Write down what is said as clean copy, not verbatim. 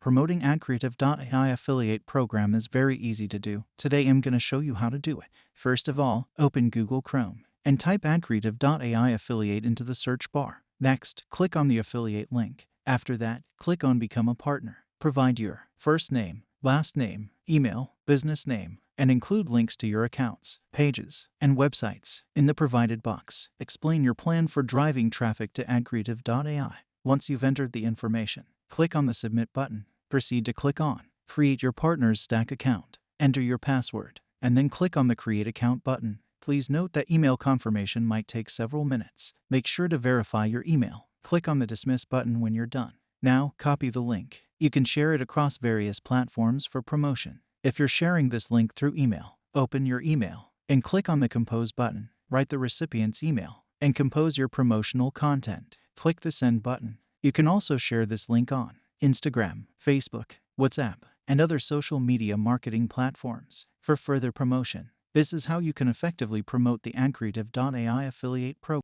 Promoting Adcreative.AI affiliate program is very easy to do. Today I'm going to show you how to do it. First of all, open Google Chrome and type Adcreative.ai affiliate into the search bar. Next, click on the affiliate link. After that, click on Become a Partner. Provide your first name, last name, email, business name, and include links to your accounts, pages, and websites. In the provided box, explain your plan for driving traffic to Adcreative.ai. Once you've entered the information, click on the Submit button. Proceed to click on Create your partner's Stack account. Enter your password, and then click on the Create Account button. Please note that email confirmation might take several minutes. Make sure to verify your email. Click on the Dismiss button when you're done. Now, copy the link. You can share it across various platforms for promotion. If you're sharing this link through email, open your email and click on the Compose button. Write the recipient's email and compose your promotional content. Click the Send button. You can also share this link on Instagram, Facebook, WhatsApp, and other social media marketing platforms for further promotion. This is how you can effectively promote the Adcreative.ai affiliate program.